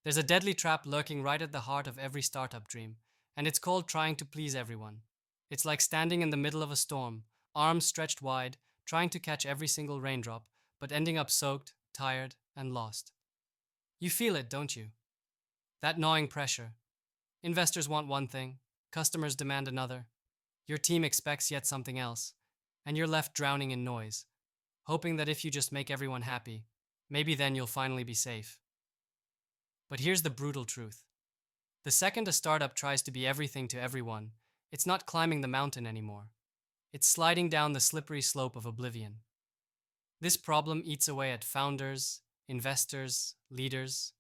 There's a deadly trap lurking right at the heart of every startup dream, and it's called trying to please everyone. It's like standing in the middle of a storm, arms stretched wide, trying to catch every single raindrop, but ending up soaked, tired, and lost. You feel it, don't you? That gnawing pressure. Investors want one thing, customers demand another, your team expects yet something else, and you're left drowning in noise, hoping that if you just make everyone happy, maybe then you'll finally be safe. But here's the brutal truth. The second a startup tries to be everything to everyone, it's not climbing the mountain anymore. It's sliding down the slippery slope of oblivion. This problem eats away at founders, investors, leaders.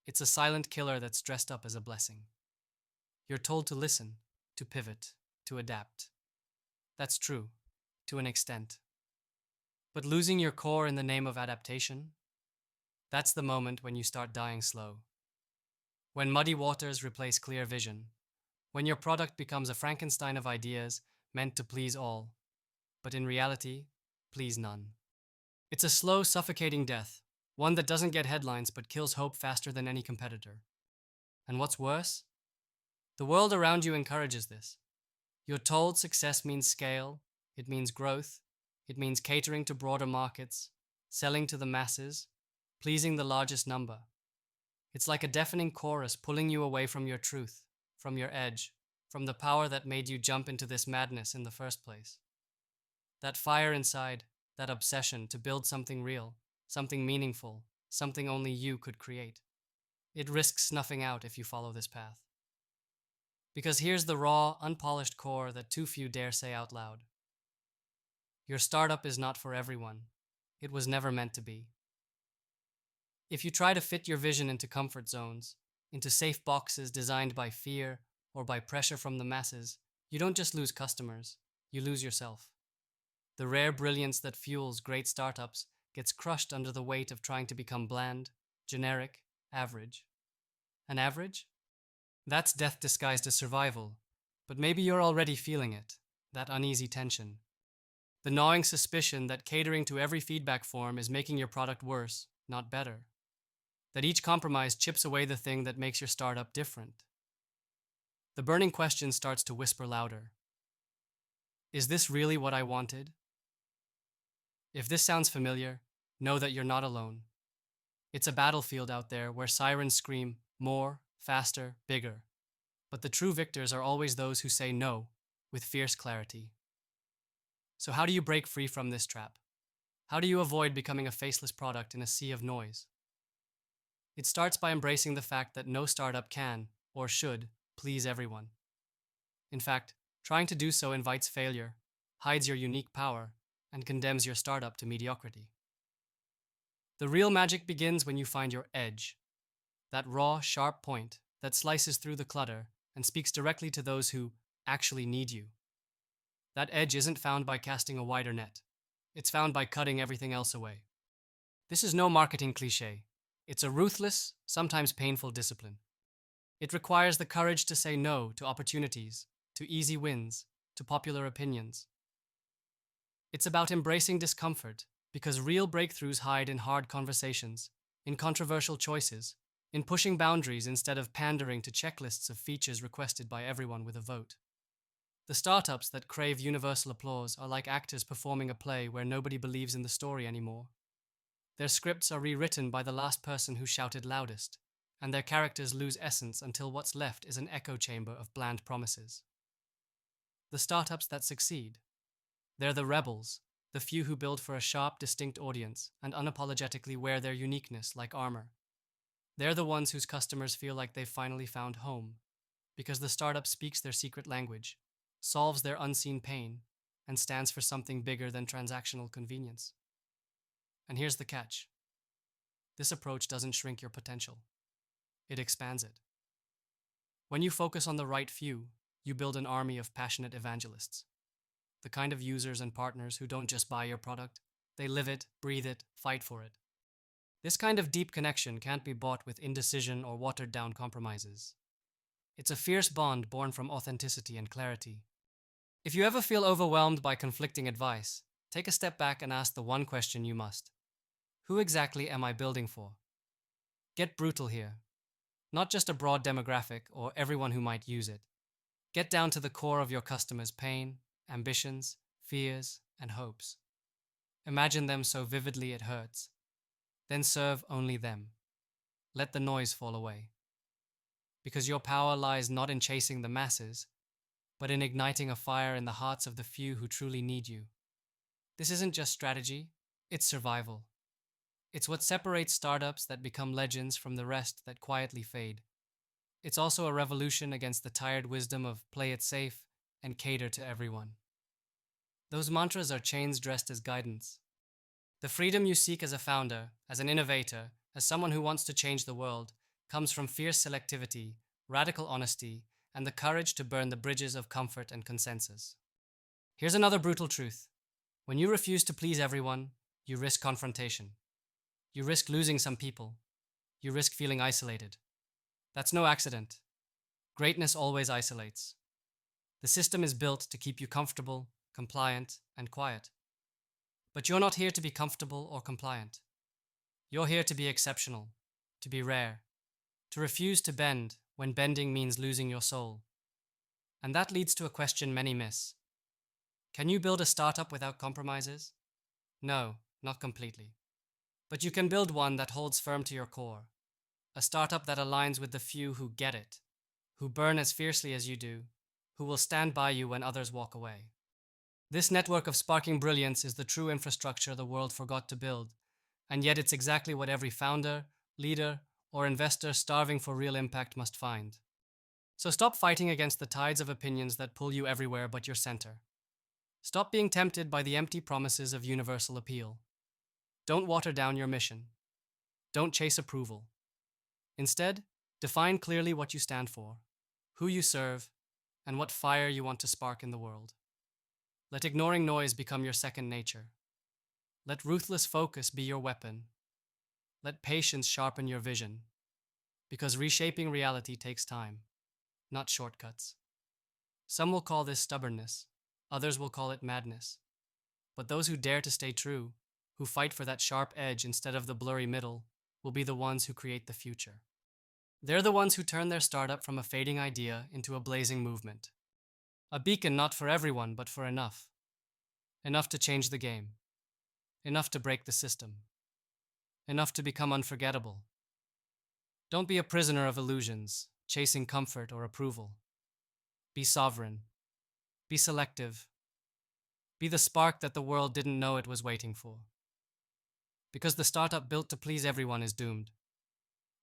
It's a silent killer that's dressed up as a blessing. You're told to listen, to pivot, to adapt. That's true, to an extent. But losing your core in the name of adaptation? That's the moment when you start dying slow. When muddy waters replace clear vision. When your product becomes a Frankenstein of ideas meant to please all, but in reality, please none. It's a slow, suffocating death, one that doesn't get headlines but kills hope faster than any competitor. And what's worse? The world around you encourages this. You're told success means scale, it means growth, it means catering to broader markets, selling to the masses, pleasing the largest number. It's like a deafening chorus pulling you away from your truth, from your edge, from the power that made you jump into this madness in the first place. That fire inside, that obsession to build something real, something meaningful, something only you could create. It risks snuffing out if you follow this path. Because here's the raw, unpolished core that too few dare say out loud. Your startup is not for everyone. It was never meant to be. If you try to fit your vision into comfort zones, into safe boxes designed by fear or by pressure from the masses, you don't just lose customers, you lose yourself. The rare brilliance that fuels great startups gets crushed under the weight of trying to become bland, generic, average. And average? That's death disguised as survival, but maybe you're already feeling it, that uneasy tension. The gnawing suspicion that catering to every feedback form is making your product worse, not better. That each compromise chips away the thing that makes your startup different. The burning question starts to whisper louder. Is this really what I wanted? If this sounds familiar, know that you're not alone. It's a battlefield out there where sirens scream more, faster, bigger. But the true victors are always those who say no with fierce clarity. So how do you break free from this trap? How do you avoid becoming a faceless product in a sea of noise? It starts by embracing the fact that no startup can, or should, please everyone. In fact, trying to do so invites failure, hides your unique power, and condemns your startup to mediocrity. The real magic begins when you find your edge, that raw, sharp point that slices through the clutter and speaks directly to those who actually need you. That edge isn't found by casting a wider net. It's found by cutting everything else away. This is no marketing cliche. It's a ruthless, sometimes painful discipline. It requires the courage to say no to opportunities, to easy wins, to popular opinions. It's about embracing discomfort because real breakthroughs hide in hard conversations, in controversial choices, in pushing boundaries instead of pandering to checklists of features requested by everyone with a vote. The startups that crave universal applause are like actors performing a play where nobody believes in the story anymore. Their scripts are rewritten by the last person who shouted loudest, and their characters lose essence until what's left is an echo chamber of bland promises. The startups that succeed, they're the rebels, the few who build for a sharp, distinct audience and unapologetically wear their uniqueness like armor. They're the ones whose customers feel like they've finally found home, because the startup speaks their secret language, solves their unseen pain, and stands for something bigger than transactional convenience. And here's the catch. This approach doesn't shrink your potential. It expands it. When you focus on the right few, you build an army of passionate evangelists. The kind of users and partners who don't just buy your product, they live it, breathe it, fight for it. This kind of deep connection can't be bought with indecision or watered-down compromises. It's a fierce bond born from authenticity and clarity. If you ever feel overwhelmed by conflicting advice, take a step back and ask the one question you must. Who exactly am I building for? Get brutal here. not just a broad demographic or everyone who might use it. Get down to the core of your customers' pain, ambitions, fears, and hopes. Imagine them so vividly it hurts. Then serve only them. Let the noise fall away. Because your power lies not in chasing the masses, but in igniting a fire in the hearts of the few who truly need you. This isn't just strategy, it's survival. It's what separates startups that become legends from the rest that quietly fade. It's also a revolution against the tired wisdom of play it safe and cater to everyone. Those mantras are chains dressed as guidance. The freedom you seek as a founder, as an innovator, as someone who wants to change the world, comes from fierce selectivity, radical honesty, and the courage to burn the bridges of comfort and consensus. Here's another brutal truth. When you refuse to please everyone, you risk confrontation. You risk losing some people. You risk feeling isolated. That's no accident. Greatness always isolates. The system is built to keep you comfortable, compliant, and quiet. But you're not here to be comfortable or compliant. You're here to be exceptional, to be rare, to refuse to bend when bending means losing your soul. And that leads to a question many miss. Can you build a startup without compromises? No, not completely. But you can build one that holds firm to your core. A startup that aligns with the few who get it, who burn as fiercely as you do, who will stand by you when others walk away. This network of sparking brilliance is the true infrastructure the world forgot to build, and yet it's exactly what every founder, leader, or investor starving for real impact must find. So stop fighting against the tides of opinions that pull you everywhere but your center. Stop being tempted by the empty promises of universal appeal. Don't water down your mission. Don't chase approval. Instead, define clearly what you stand for, who you serve, and what fire you want to spark in the world. Let ignoring noise become your second nature. Let ruthless focus be your weapon. Let patience sharpen your vision. Because reshaping reality takes time, not shortcuts. Some will call this stubbornness, others will call it madness. But those who dare to stay true, who fight for that sharp edge instead of the blurry middle, will be the ones who create the future. They're the ones who turn their startup from a fading idea into a blazing movement. A beacon not for everyone, but for enough. Enough to change the game. Enough to break the system. Enough to become unforgettable. Don't be a prisoner of illusions, chasing comfort or approval. Be sovereign. Be selective. Be the spark that the world didn't know it was waiting for. Because the startup built to please everyone is doomed.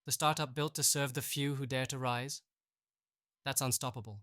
The startup built to serve the few who dare to rise, that's unstoppable.